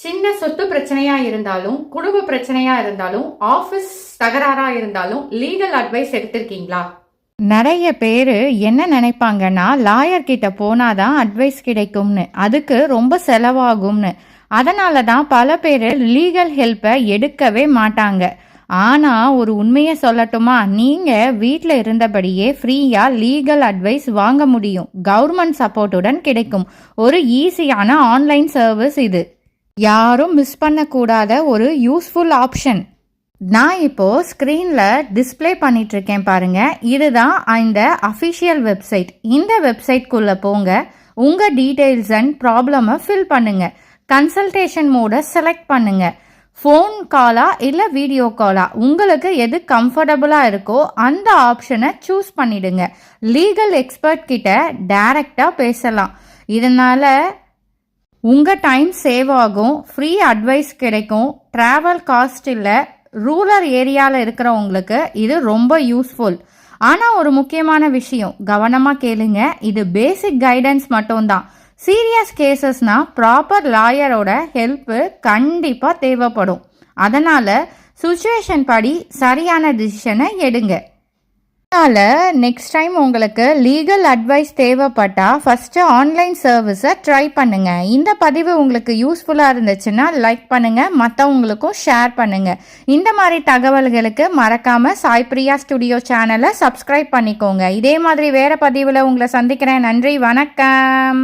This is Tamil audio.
சின்ன சொத்து பிரச்சனையா இருந்தாலும், குடும்ப பிரச்சனையா இருந்தாலும், ஆபீஸ் தகராறா இருந்தாலும் லீகல் அட்வைஸ் எடுத்திருக்கீங்களா? நிறைய பேர் என்ன நினைப்பாங்கன்னா லாயர் கிட்ட போனாதான் அட்வைஸ் கிடைக்கும்னு, அதுக்கு ரொம்ப செலவாகும்னு. அதனால தான் பல பேர் லீகல் ஹெல்ப்பை எடுக்கவே மாட்டாங்க. ஆனால் ஒரு உண்மையை சொல்லட்டுமா, நீங்கள் வீட்டில் இருந்தபடியே ஃப்ரீயாக லீகல் அட்வைஸ் வாங்க முடியும். கவர்மெண்ட் சப்போர்ட்டுடன் கிடைக்கும் ஒரு ஈஸியான ஆன்லைன் சர்வீஸ் இது. யாரும் மிஸ் பண்ணக்கூடாத ஒரு யூஸ்ஃபுல் ஆப்ஷன். நான் இப்போது ஸ்க்ரீனில் டிஸ்பிளே பண்ணிகிட்ருக்கேன் பாருங்கள். இதுதான் இந்த அஃபிஷியல் வெப்சைட். இந்த வெப்சைட்குள்ளே போங்க, உங்கள் டீட்டெயில்ஸ் அண்ட் ப்ராப்ளமை ஃபில் பண்ணுங்கள். கன்சல்டேஷன் மோடை செலக்ட் பண்ணுங்கள். ஃபோன் காலா இல்லை வீடியோ காலா, உங்களுக்கு எது கம்ஃபர்டபுளாக இருக்கோ அந்த ஆப்ஷனை சூஸ் பண்ணிடுங்க. லீகல் எக்ஸ்பர்ட் கிட்ட டைரெக்டாக பேசலாம். இதனால் உங்கள் டைம் சேவ் ஆகும், ஃப்ரீ அட்வைஸ் கிடைக்கும், ட்ராவல் காஸ்ட் இல்லை. ரூரல் ஏரியாவில் இருக்கிறவங்களுக்கு இது ரொம்ப யூஸ்ஃபுல். ஆனால் ஒரு முக்கியமான விஷயம், கவனமாக கேளுங்க. இது பேசிக் கைடன்ஸ் மட்டும்தான். சீரியஸ் கேசஸ்னா ப்ராப்பர் லாயரோட ஹெல்ப்பு கண்டிப்பாக தேவைப்படும். அதனால் சுச்சுவேஷன் படி சரியான டிசிஷனை எடுங்க. அதனால் நெக்ஸ்ட் டைம் உங்களுக்கு லீகல் அட்வைஸ் தேவைப்பட்டால் ஃபஸ்ட்டு ஆன்லைன் சர்வீஸை ட்ரை பண்ணுங்கள். இந்த பதிவு உங்களுக்கு யூஸ்ஃபுல்லாக இருந்துச்சுன்னா லைக் பண்ணுங்கள், மற்றவங்களுக்கும் ஷேர் பண்ணுங்கள். இந்த மாதிரி தகவல்களுக்கு மறக்காமல் சாய் பிரியா ஸ்டுடியோ சேனலை சப்ஸ்கிரைப் பண்ணிக்கோங்க. இதே மாதிரி வேறு பதிவில் உங்களை சந்திக்கிறேன். நன்றி, வணக்கம்.